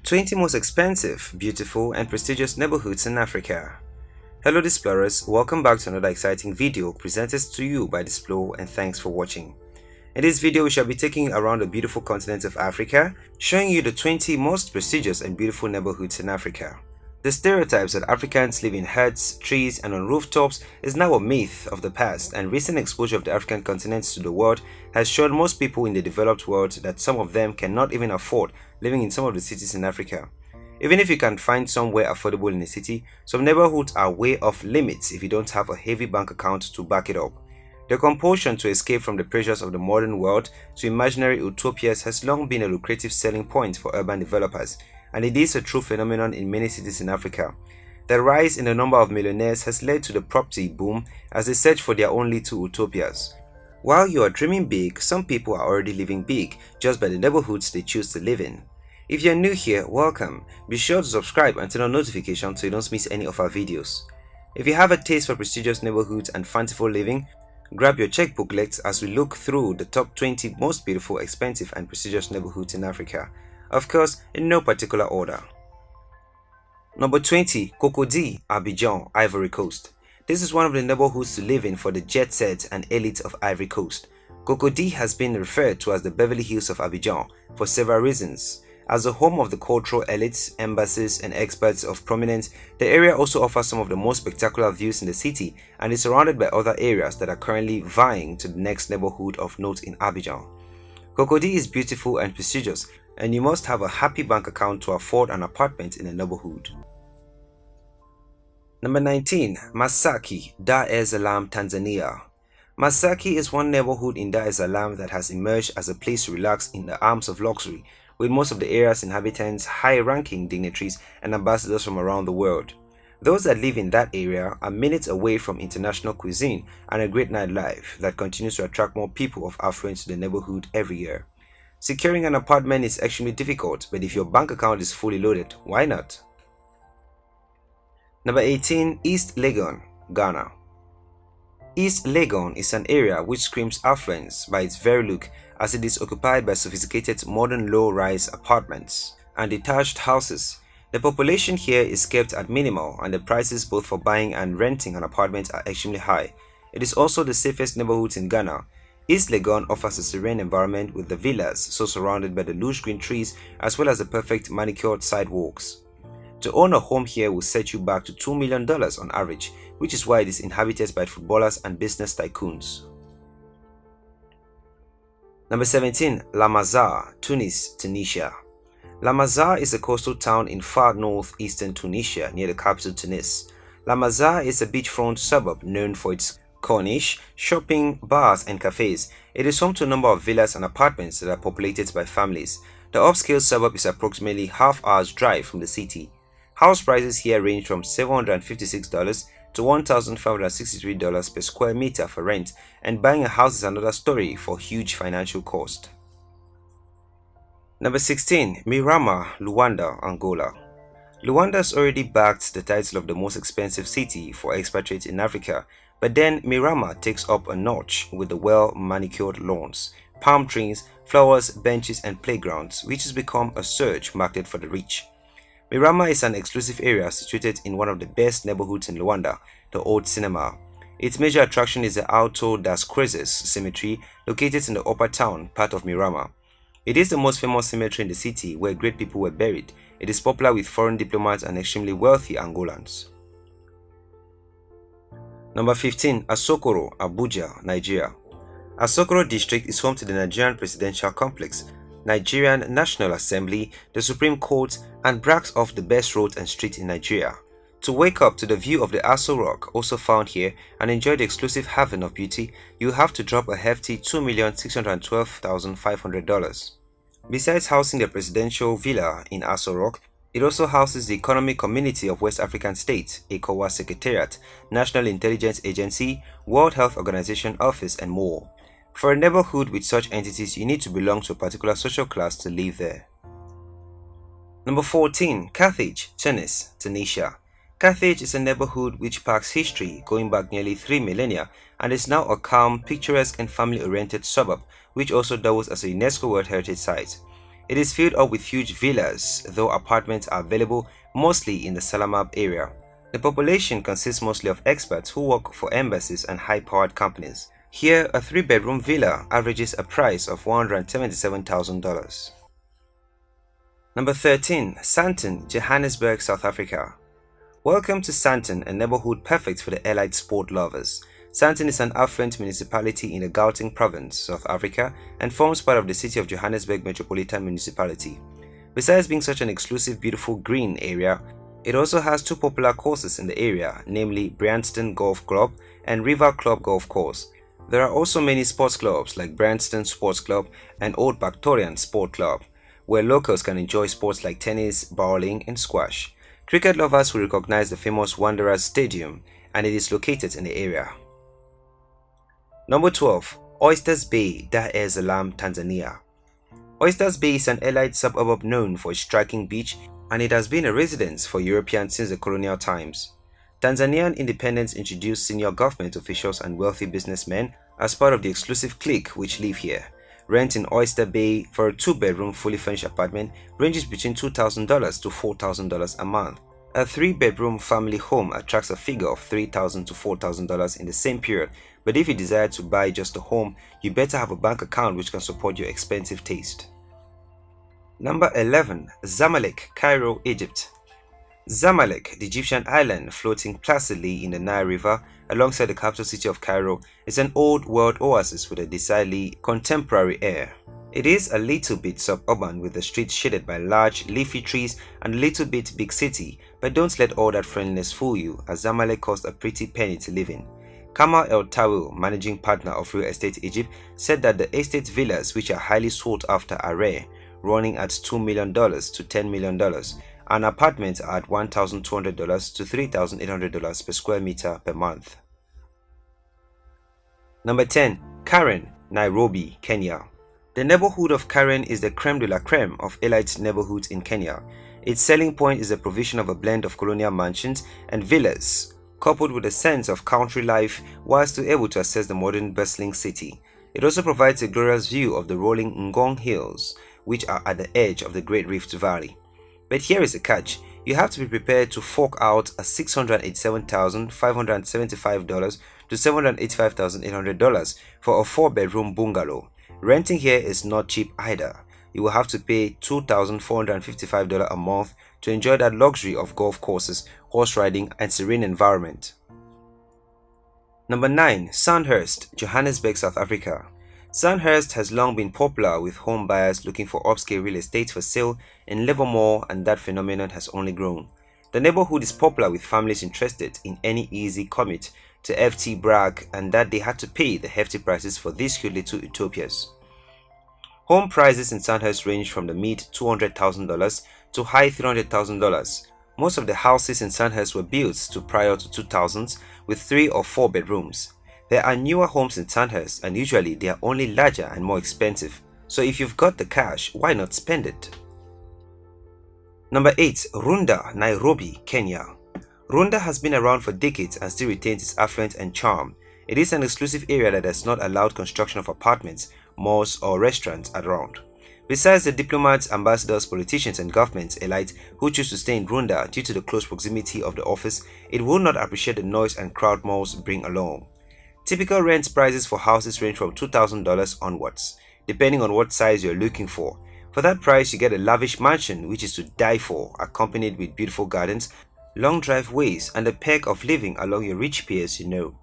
20 most expensive, beautiful, and prestigious neighborhoods in Africa. Hello Displorers, welcome back to another exciting video presented to you by Displore, and thanks for watching. In this video, we shall be taking you around the beautiful continent of Africa, showing you the 20 most prestigious and beautiful neighborhoods in Africa. The stereotypes that Africans live in huts, trees, and on rooftops is now a myth of the past, and recent exposure of the African continent to the world has shown most people in the developed world that some of them cannot even afford living in some of the cities in Africa. Even if you can find somewhere affordable in a city, some neighborhoods are way off limits if you don't have a heavy bank account to back it up. The compulsion to escape from the pressures of the modern world to imaginary utopias has long been a lucrative selling point for urban developers, and it is a true phenomenon in many cities in Africa. The rise in the number of millionaires has led to the property boom as they search for their own little utopias. While you are dreaming big, some people are already living big just by the neighborhoods they choose to live in. If you're new here, welcome. Be sure to subscribe and turn on notifications so you don't miss any of our videos. If you have a taste for prestigious neighborhoods and fanciful living, grab your checkbooklets as we look through the top 20 most beautiful, expensive, and prestigious neighborhoods in Africa. Of course, in no particular order. Number 20. Cocody, Abidjan, Ivory Coast. This is one of the neighborhoods to live in for the jet set and elite of Ivory Coast. Cocody has been referred to as the Beverly Hills of Abidjan for several reasons. As the home of the cultural elites, embassies, and experts of prominence, the area also offers some of the most spectacular views in the city and is surrounded by other areas that are currently vying to the next neighborhood of note in Abidjan. Cocody is beautiful and prestigious, and you must have a happy bank account to afford an apartment in the neighborhood. Number 19. Masaki, Dar es Salaam, Tanzania. Masaki is one neighborhood in Dar es Salaam that has emerged as a place to relax in the arms of luxury, with most of the area's inhabitants high-ranking dignitaries and ambassadors from around the world. Those that live in that area are minutes away from international cuisine and a great nightlife that continues to attract more people of affluence to the neighborhood every year. Securing an apartment is extremely difficult, but if your bank account is fully loaded, why not? Number 18. East Legon, Ghana. East Legon is an area which screams affluence by its very look, as it is occupied by sophisticated modern low-rise apartments and detached houses. The population here is kept at minimal, and the prices both for buying and renting an apartment are extremely high. It is also the safest neighborhood in Ghana. East Legon offers a serene environment with the villas so surrounded by the lush green trees as well as the perfect manicured sidewalks. To own a home here will set you back to $2 million on average, which is why it is inhabited by footballers and business tycoons. Number 17. La Mazar, Tunis, Tunisia. La Mazar is a coastal town in far northeastern Tunisia near the capital Tunis. La Mazar is a beachfront suburb known for its corniche, shopping, bars, and cafes. It is home to a number of villas and apartments that are populated by families. The upscale suburb is approximately half-hour's drive from the city. House prices here range from $756 to $1,563 per square meter for rent, and buying a house is another story for huge financial cost. Number 16. Miramar, Luanda, Angola. Luanda has already bagged the title of the most expensive city for expatriates in Africa, but then Miramar takes up a notch with the well-manicured lawns, palm trees, flowers, benches, and playgrounds, which has become a search market for the rich. Miramar is an exclusive area situated in one of the best neighborhoods in Luanda, the Old Cinema. Its major attraction is the Alto das Cruzes cemetery located in the upper town part of Miramar. It is the most famous cemetery in the city where great people were buried. It is popular with foreign diplomats and extremely wealthy Angolans. Number 15. Asokoro, Abuja, Nigeria. Asokoro district is home to the Nigerian Presidential Complex, Nigerian National Assembly, the Supreme Court, and brags of the best roads and streets in Nigeria. To wake up to the view of the Aso Rock, also found here, and enjoy the exclusive haven of beauty, you have to drop a hefty $2,612,500. Besides housing the presidential villa in Aso Rock, it also houses the Economic Community of West African States, ECOWAS Secretariat, National Intelligence Agency, World Health Organization Office, and more. For a neighborhood with such entities, you need to belong to a particular social class to live there. Number 14. Carthage, Tunis, Tunisia. Carthage is a neighborhood which packs history going back nearly 3 millennia and is now a calm, picturesque, and family-oriented suburb which also doubles as a UNESCO World Heritage Site. It is filled up with huge villas, though apartments are available mostly in the Salamab area. The population consists mostly of experts who work for embassies and high-powered companies. Here, a 3-bedroom villa averages a price of $177,000. Number 13. Sandton, Johannesburg, South Africa. Welcome to Sandton, a neighborhood perfect for the elite sport lovers. Sandton is an affluent municipality in the Gauteng province, South Africa, and forms part of the city of Johannesburg Metropolitan Municipality. Besides being such an exclusive, beautiful green area, it also has 2 popular courses in the area, namely Bryanston Golf Club and River Club Golf Course. There are also many sports clubs like Bryanston Sports Club and Old Bactorian Sport Club, where locals can enjoy sports like tennis, bowling, and squash. Cricket lovers will recognize the famous Wanderers Stadium, and it is located in the area. Number 12. Oysters Bay, Dar es Salaam, Tanzania. Oysters Bay is an elite suburb known for its striking beach, and it has been a residence for Europeans since the colonial times. Tanzanian independence introduced senior government officials and wealthy businessmen as part of the exclusive clique which live here. Rent in Oyster Bay for a 2-bedroom fully furnished apartment ranges between $2,000 to $4,000 a month. A 3-bedroom family home attracts a figure of $3,000 to $4,000 in the same period, but if you desire to buy just a home, you better have a bank account which can support your expensive taste. Number 11. Zamalek, Cairo, Egypt. Zamalek, the Egyptian island floating placidly in the Nile River alongside the capital city of Cairo, is an old world oasis with a decidedly contemporary air. It is a little bit suburban with the streets shaded by large leafy trees and a little bit big city, but don't let all that friendliness fool you, as Zamalek costs a pretty penny to live in. Kamal El Tawil, managing partner of Real Estate Egypt, said that the estate villas, which are highly sought after, are rare, running at $2 million to $10 million. An apartment at $1,200 to $3,800 per square meter per month. Number 10. Karen, Nairobi, Kenya. The neighborhood of Karen is the creme de la creme of elite neighborhoods in Kenya. Its selling point is the provision of a blend of colonial mansions and villas, coupled with a sense of country life while still able to access the modern bustling city. It also provides a glorious view of the rolling Ngong Hills, which are at the edge of the Great Rift Valley. But here is the catch: you have to be prepared to fork out a $687,575 to $785,800 for a 4-bedroom bungalow. Renting here is not cheap either. You will have to pay $2,455 a month to enjoy that luxury of golf courses, horse riding, and serene environment. Number 9. Sandhurst, Johannesburg, South Africa. Sandhurst has long been popular with home buyers looking for upscale real estate for sale in Livermore, and that phenomenon has only grown. The neighborhood is popular with families interested in any easy commute to FT Bragg, and that they had to pay the hefty prices for these cute little utopias. Home prices in Sandhurst range from the mid $200,000 to high $300,000. Most of the houses in Sandhurst were built to prior to 2000s with 3 or 4 bedrooms. There are newer homes in Sandhurst, and usually they are only larger and more expensive. So if you've got the cash, why not spend it? Number 8. Runda, Nairobi, Kenya. Runda has been around for decades and still retains its affluence and charm. It is an exclusive area that has not allowed construction of apartments, malls, or restaurants around. Besides the diplomats, ambassadors, politicians, and government elite who choose to stay in Runda due to the close proximity of the office, it will not appreciate the noise and crowd malls bring along. Typical rent prices for houses range from $2,000 onwards, depending on what size you're looking for. For that price, you get a lavish mansion which is to die for, accompanied with beautiful gardens, long driveways, and the perk of living along your rich peers you know.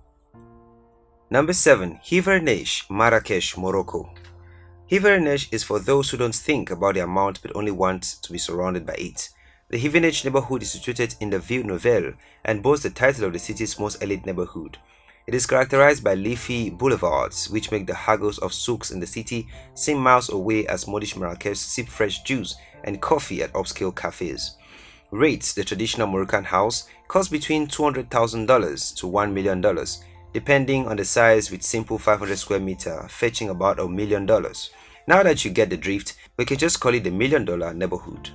Number 7. Hivernesh, Marrakesh, Morocco. Hivernesh is for those who don't think about the amount but only want to be surrounded by it. The Hivernesh neighborhood is situated in the Ville Nouvelle and boasts the title of the city's most elite neighborhood. It is characterized by leafy boulevards which make the haggles of souks in the city seem miles away as modish Marrakesh sip fresh juice and coffee at upscale cafes. Rates: the traditional Moroccan house costs between $200,000 to $1 million, depending on the size, with simple 500 square meter fetching about $1 million. Now that you get the drift, we can just call it the $1 million neighborhood.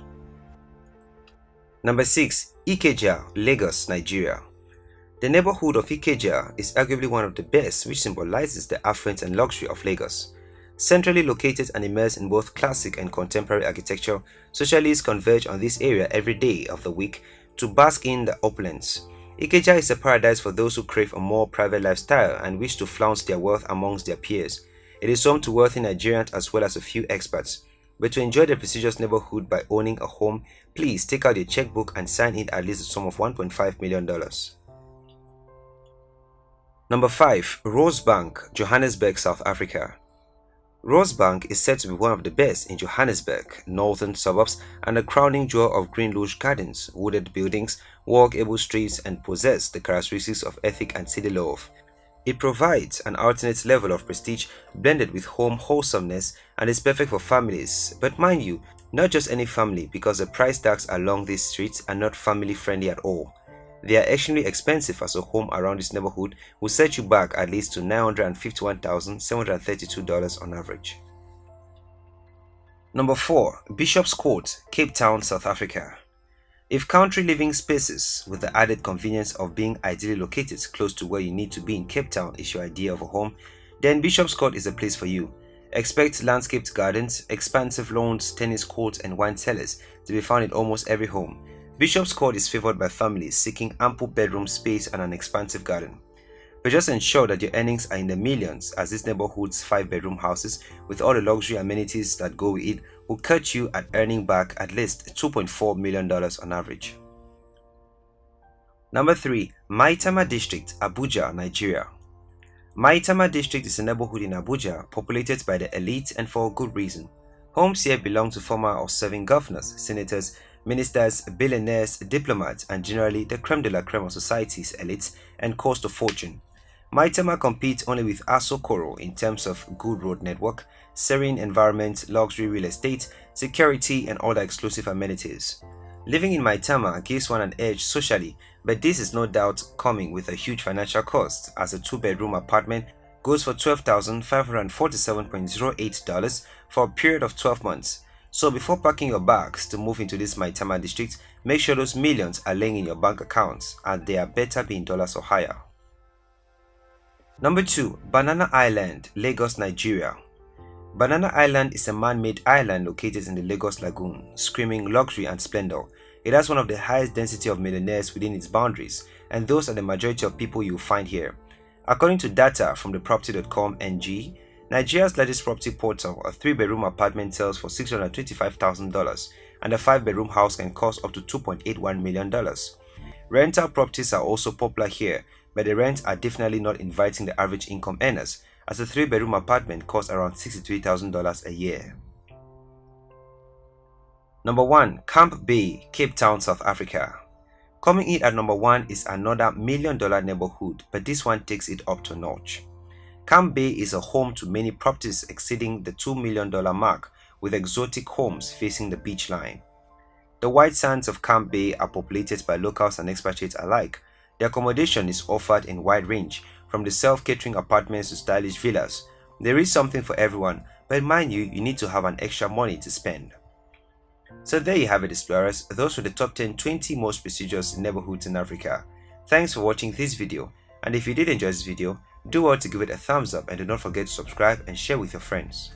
Number 6. Ikeja, Lagos, Nigeria. The neighborhood of Ikeja is arguably one of the best, which symbolizes the affluence and luxury of Lagos. Centrally located and immersed in both classic and contemporary architecture, socialists converge on this area every day of the week to bask in the opulence. Ikeja is a paradise for those who crave a more private lifestyle and wish to flounce their wealth amongst their peers. It is home to wealthy Nigerians as well as a few expats. But to enjoy the prestigious neighborhood by owning a home, please take out your checkbook and sign in at least a sum of $1.5 million. Number 5. Rosebank, Johannesburg, South Africa. Rosebank is said to be one of the best in Johannesburg, northern suburbs, and a crowning jewel of green lush gardens, wooded buildings, walkable streets, and possess the characteristics of ethic and city love. It provides an alternate level of prestige blended with home wholesomeness and is perfect for families. But mind you, not just any family, because the price tags along these streets are not family friendly at all. They are extremely expensive, as a home around this neighborhood will set you back at least to $951,732 on average. Number 4. Bishop's Court, Cape Town, South Africa. If country living spaces with the added convenience of being ideally located close to where you need to be in Cape Town is your idea of a home, then Bishop's Court is a place for you. Expect landscaped gardens, expansive lawns, tennis courts, and wine cellars to be found in almost every home. Bishop's Court is favored by families seeking ample bedroom space and an expansive garden. But just ensure that your earnings are in the millions, as this neighborhood's 5-bedroom houses with all the luxury amenities that go with it will catch you at earning back at least $2.4 million on average. Number 3. Maitama District, Abuja, Nigeria. Maitama District is a neighborhood in Abuja populated by the elite, and for a good reason. Homes here belong to former or serving governors, senators, ministers, billionaires, diplomats, and generally the creme de la creme of society's elites, and cost a fortune. Maitama competes only with Asokoro in terms of good road network, serene environment, luxury real estate, security, and all the exclusive amenities. Living in Maitama gives one an edge socially, but this is no doubt coming with a huge financial cost, as a 2-bedroom apartment goes for $12,547.08 for a period of 12 months. So before packing your bags to move into this Maitama district, make sure those millions are laying in your bank accounts, and they are better be in dollars or higher. Number 2. Banana Island, Lagos, Nigeria. Banana Island is a man-made island located in the Lagos Lagoon, screaming luxury and splendor. It has one of the highest density of millionaires within its boundaries, and those are the majority of people you will find here. According to data from the property.com NG, Nigeria's largest property portal, a 3-bedroom apartment sells for $625,000, and a 5-bedroom house can cost up to $2.81 million. Rental properties are also popular here, but the rents are definitely not inviting the average income earners, as a 3-bedroom apartment costs around $63,000 a year. Number 1. Camp Bay, Cape Town, South Africa. Coming in at number 1 is another $1 million neighborhood, but this one takes it up to notch. Camp Bay is a home to many properties exceeding the $2 million mark, with exotic homes facing the beach line. The white sands of Camp Bay are populated by locals and expatriates alike. The accommodation is offered in wide range, from the self-catering apartments to stylish villas. There is something for everyone, but mind you, you need to have an extra money to spend. So there you have it, explorers. Those were the top 20 most prestigious neighborhoods in Africa. Thanks for watching this video, and if you did enjoy this video, do well to give it a thumbs up and do not forget to subscribe and share with your friends.